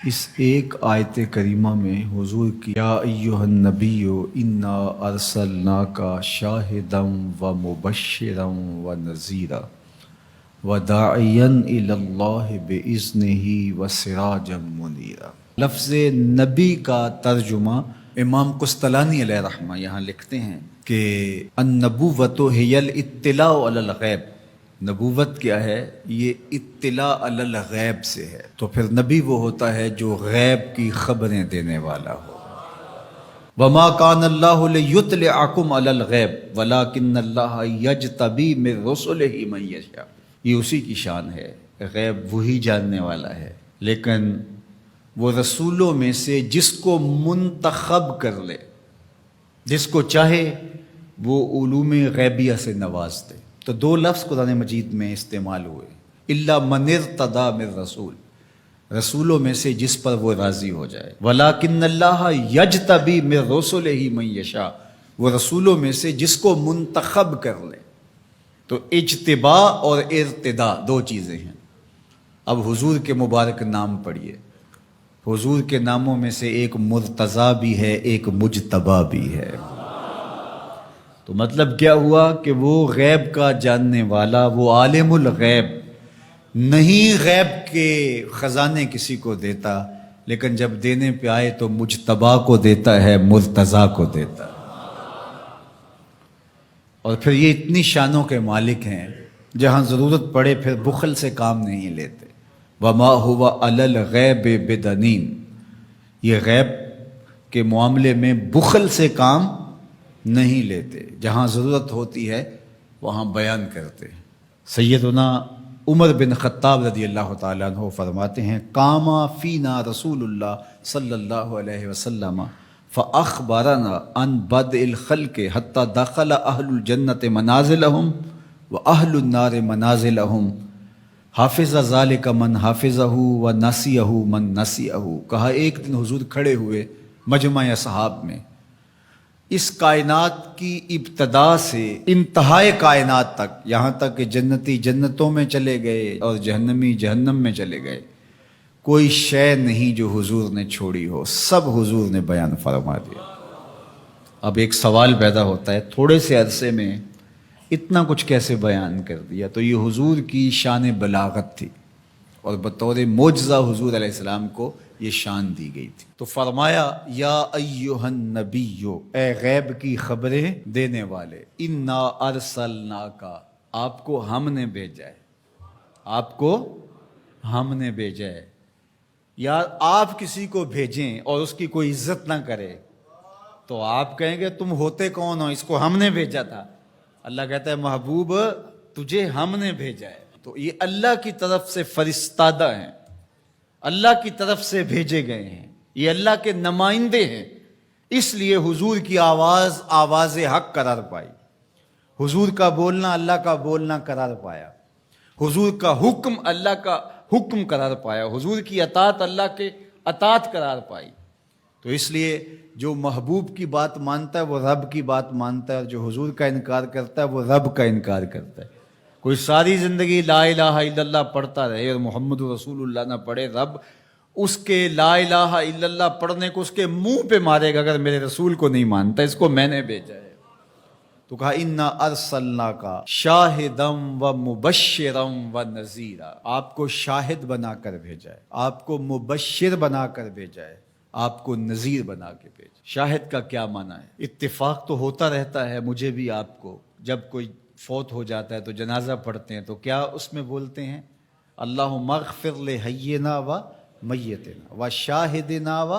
اس ایک آیت کریمہ میں حضور کی یا ایھا النبی انا ارسلناک شاہدا و مبشرا و نذیرا وداعیا الی اللہ باذنہ و سراجا منیرا۔ لفظ نبی کا ترجمہ امام قسطلانی علیہ رحمہ یہاں لکھتے ہیں کہ النبوۃ ہی الاطلاع علی الغیب۔ نبوت کیا ہے؟ یہ اطلاع علی الغیب سے ہے، تو پھر نبی وہ ہوتا ہے جو غیب کی خبریں دینے والا ہو۔ وما کان اللہ لیطلعکم علی الغیب ولکن اللہ یجتبی من رسلہ من یشاء۔ یہ اسی کی شان ہے، غیب وہی جاننے والا ہے، لیکن وہ رسولوں میں سے جس کو منتخب کر لے، جس کو چاہے وہ علوم غیبیہ سے نواز دے۔ تو دو لفظ قرآن مجید میں استعمال ہوئے، الا من ارتضی من رسول، رسولوں میں سے جس پر وہ راضی ہو جائے، ولکن اللہ یجتبی من رسلہ من یشاء، وہ رسولوں میں سے جس کو منتخب کر لے۔ تو اجتباء اور ارتداء دو چیزیں ہیں۔ اب حضور کے مبارک نام پڑھیے، حضور کے ناموں میں سے ایک مرتضیٰ بھی ہے، ایک مجتبیٰ بھی ہے۔ تو مطلب کیا ہوا کہ وہ غیب کا جاننے والا، وہ عالم الغیب نہیں، غیب کے خزانے کسی کو دیتا، لیکن جب دینے پہ آئے تو مجتبیٰ کو دیتا ہے، مرتضیٰ کو دیتا ہے۔ اور پھر یہ اتنی شانوں کے مالک ہیں، جہاں ضرورت پڑے پھر بخل سے کام نہیں لیتے۔ وما هو علی الغیب بدنین، یہ غیب کے معاملے میں بخل سے کام نہیں لیتے، جہاں ضرورت ہوتی ہے وہاں بیان کرتے ہیں۔ سیدنا عمر بن خطاب رضی اللہ تعالیٰ عنہ فرماتے ہیں، قام فینا رسول اللہ صلی اللہ علیہ وسلم فاخبرنا عن بدء الخلق حتی دخل اہل الجنت منازلہم واہل النار منازلہم، حافظ ذالک من حافظہ و نسیہ من نسیہ۔ کہا ایک دن حضور کھڑے ہوئے مجمع اصحاب میں، اس کائنات کی ابتدا سے انتہائے کائنات تک، یہاں تک کہ جنتی جنتوں میں چلے گئے اور جہنمی جہنم میں چلے گئے، کوئی شے نہیں جو حضور نے چھوڑی ہو، سب حضور نے بیان فرما دیا۔ اب ایک سوال پیدا ہوتا ہے، تھوڑے سے عرصے میں اتنا کچھ کیسے بیان کر دیا؟ تو یہ حضور کی شان بلاغت تھی، اور بطور معجزہ حضور علیہ السلام کو یہ شان دی گئی تھی۔ تو فرمایا یا ایھا النبی، اے غیب کی خبریں دینے والے، انا ارسلناک، آپ کو ہم نے بھیجا ہے، آپ کو ہم نے بھیجا ہے۔ یار آپ کسی کو بھیجیں اور اس کی کوئی عزت نہ کرے تو آپ کہیں گے تم ہوتے کون ہو، اس کو ہم نے بھیجا تھا۔ اللہ کہتا ہے محبوب تجھے ہم نے بھیجا ہے۔ تو یہ اللہ کی طرف سے فرستادہ ہیں، اللہ کی طرف سے بھیجے گئے ہیں، یہ اللہ کے نمائندے ہیں، اس لیے حضور کی آواز آواز حق قرار پائی، حضور کا بولنا اللہ کا بولنا قرار پایا، حضور کا حکم اللہ کا حکم قرار پایا، حضور کی اطاعت اللہ کے اطاعت قرار پائی۔ تو اس لیے جو محبوب کی بات مانتا ہے وہ رب کی بات مانتا ہے، اور جو حضور کا انکار کرتا ہے وہ رب کا انکار کرتا ہے۔ کوئی ساری زندگی لا الہ الا اللہ پڑھتا رہے اور محمد رسول اللہ نہ پڑھے، رب اس کے لا الہ الا اللہ پڑھنے کو اس کے منہ پہ مارے گا اگر میرے رسول کو نہیں مانتا، اس کو میں نے بھیجا ہے۔ تو کہا انا ارسلناک شاہدا و مبشرا و نذیرا، آپ کو شاہد بنا کر بھیجا ہے، آپ کو مبشر بنا کر بھیجا ہے، آپ کو نذیر بنا کے بھیجا۔ شاہد کا کیا معنی ہے؟ اتفاق تو ہوتا رہتا ہے مجھے بھی آپ کو، جب کوئی فوت ہو جاتا ہے تو جنازہ پڑھتے ہیں تو کیا اس میں بولتے ہیں اللہم اغفر لحینا و میتنا و شاہدنا و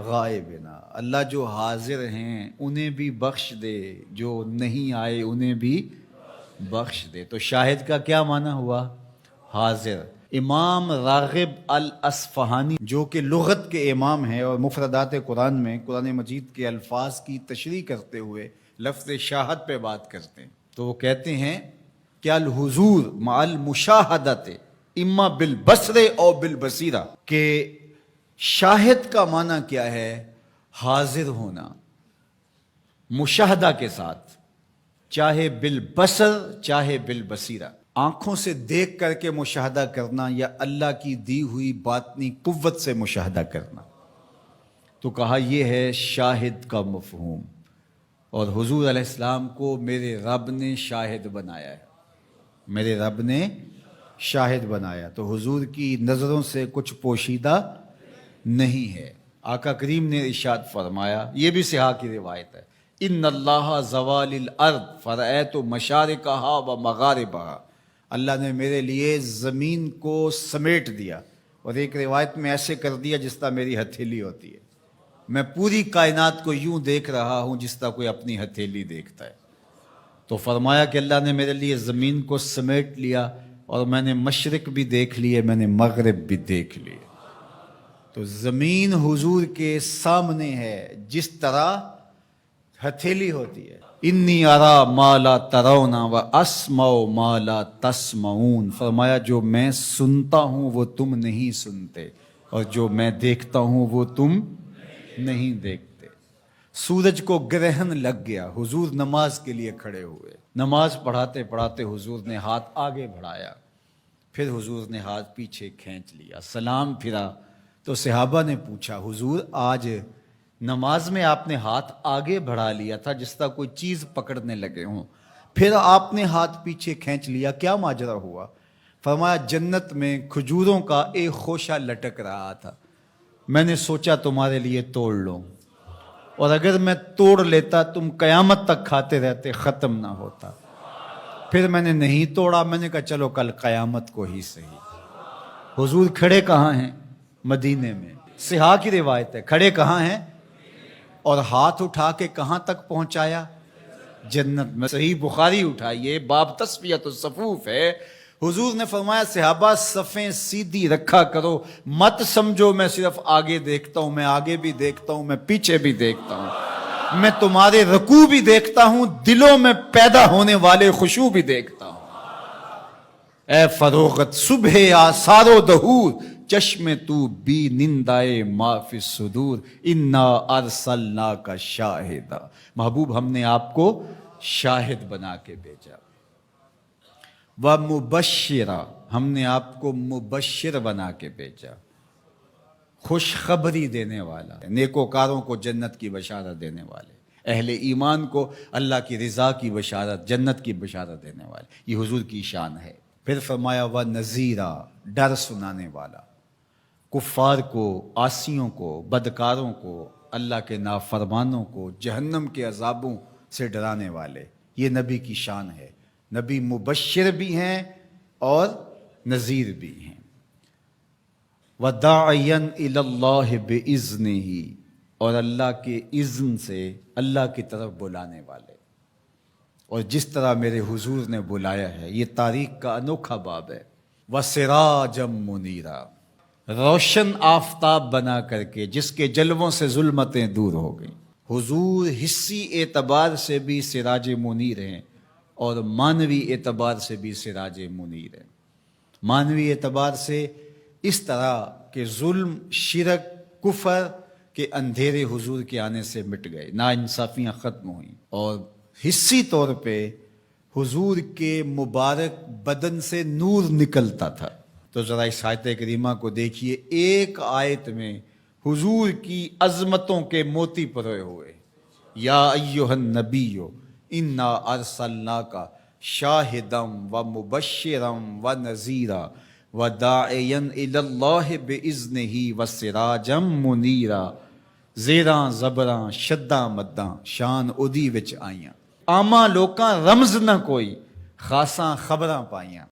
غائبنا، اللہ جو حاضر ہیں انہیں بھی بخش دے، جو نہیں آئے انہیں بھی بخش دے۔ تو شاہد کا کیا معنی ہوا؟ حاضر۔ امام راغب الاصفہانی جو کہ لغت کے امام ہیں اور مفردات قرآن میں قرآن مجید کے الفاظ کی تشریح کرتے ہوئے لفظ شاہد پہ بات کرتے ہیں، تو وہ کہتے ہیں کہ الحضور مع المشاہدت اما بالبصر او بالبصیرہ، کہ شاہد کا معنی کیا ہے؟ حاضر ہونا مشاہدہ کے ساتھ، چاہے بالبصر چاہے بالبصیرہ۔ آنکھوں سے دیکھ کر کے مشاہدہ کرنا یا اللہ کی دی ہوئی باطنی قوت سے مشاہدہ کرنا؟ تو کہا یہ ہے شاہد کا مفہوم، اور حضور علیہ السلام کو میرے رب نے شاہد بنایا ہے، میرے رب نے شاہد بنایا، تو حضور کی نظروں سے کچھ پوشیدہ نہیں ہے۔ آقا کریم نے ارشاد فرمایا، یہ بھی صحاح کی روایت ہے، ان اللہ زوال الارض فرأیت مشارقہا و مغاربہا، اللہ نے میرے لیے زمین کو سمیٹ دیا، اور ایک روایت میں ایسے کر دیا جس طرح میری ہتھیلی ہوتی ہے، میں پوری کائنات کو یوں دیکھ رہا ہوں جس طرح کوئی اپنی ہتھیلی دیکھتا ہے۔ تو فرمایا کہ اللہ نے میرے لیے زمین کو سمیٹ لیا، اور میں نے مشرق بھی دیکھ لیے، میں نے مغرب بھی دیکھ لیے۔ تو زمین حضور کے سامنے ہے جس طرح ہتھیلی ہوتی ہے۔ انی ارا ما لا ترون و اسمع ما لا تسمعون، فرمایا جو میں سنتا ہوں وہ تم نہیں سنتے، اور جو میں دیکھتا ہوں وہ تم نہیں دیکھتے۔ سورج کو گرہن لگ گیا، حضور نماز کے لیے کھڑے ہوئے، نماز پڑھاتے پڑھاتے حضور نے ہاتھ آگے بڑھایا، پھر حضور نے ہاتھ پیچھے کھینچ لیا، سلام پھرا تو صحابہ نے پوچھا حضور آج نماز میں آپ نے ہاتھ آگے بڑھا لیا تھا جس طرح کوئی چیز پکڑنے لگے ہوں، پھر آپ نے ہاتھ پیچھے کھینچ لیا، کیا ماجرا ہوا؟ فرمایا جنت میں کھجوروں کا ایک خوشہ لٹک رہا تھا، میں نے سوچا تمہارے لیے توڑ لوں، اور اگر میں توڑ لیتا تم قیامت تک کھاتے رہتے، ختم نہ ہوتا، پھر میں نے نہیں توڑا، میں نے کہا چلو کل قیامت کو ہی صحیح۔ حضور کھڑے کہاں ہیں؟ مدینے میں، صحاح کی روایت ہے، کھڑے کہاں ہیں؟ اور ہاتھ اٹھا کے کہاں تک پہنچایا؟ جنت میں۔ صحیح بخاری اٹھائیے، باب تصفیۃ الصفوف ہے، حضور نے فرمایا صحابہ صفیں سیدھی رکھا کرو، مت سمجھو میں صرف آگے دیکھتا ہوں، میں آگے بھی دیکھتا ہوں، میں پیچھے بھی دیکھتا ہوں، میں تمہارے رکوع بھی دیکھتا ہوں، دلوں میں پیدا ہونے والے خشوع بھی دیکھتا ہوں۔ اے فروغت صبح آثار و دہور، چشم تو بی نندائے ما فی الصدور، انا ارسلناک شاہدا، محبوب ہم نے آپ کو شاہد بنا کے بھیجا، ومبشرا، ہم نے آپ کو مبشر بنا کے بھیجا، خوشخبری دینے والا، نیکوکاروں کو جنت کی بشارت دینے والے، اہل ایمان کو اللہ کی رضا کی بشارت، جنت کی بشارت دینے والے، یہ حضور کی شان ہے۔ پھر فرمایا وَنَذِيرًا، ڈر سنانے والا، کفار کو، عاصیوں کو، بدکاروں کو، اللہ کے نافرمانوں کو جہنم کے عذابوں سے ڈرانے والے، یہ نبی کی شان ہے۔ نبی مبشر بھی ہیں اور نذیر بھی ہیں۔ وَدَاعِيًا إِلَى اللَّهِ بِإِذْنِهِ، اور اللہ کے اذن سے اللہ کی طرف بلانے والے، اور جس طرح میرے حضور نے بلایا ہے، یہ تاریخ کا انوکھا باب ہے۔ وَسِرَاجًا مُنِيرًا، روشن آفتاب بنا کر کے جس کے جلووں سے ظلمتیں دور ہو گئیں۔ حضور حصی اعتبار سے بھی سراج منیر ہیں، اور معنوی اعتبار سے بھی سراج منیر ہیں۔ معنوی اعتبار سے اس طرح کہ ظلم، شرک، کفر کے اندھیرے حضور کے آنے سے مٹ گئے، ناانصافیاں ختم ہوئیں، اور حصی طور پہ حضور کے مبارک بدن سے نور نکلتا تھا۔ تو ذرا اس آیت کریمہ کو دیکھیے، ایک آیت میں حضور کی عظمتوں کے موتی پروئے ہوئے۔ یا ایھا النبی انا ارسلناک شاہدا ومبشرا ونذیرا وداعیا الی اللہ باذنہ وسراجا منیرا، زیراں زبراں شداں مداں شان اودی وچ آئیاں، عاماں لوکاں رمز نہ کوئی، خاصاں خبراں پائیاں۔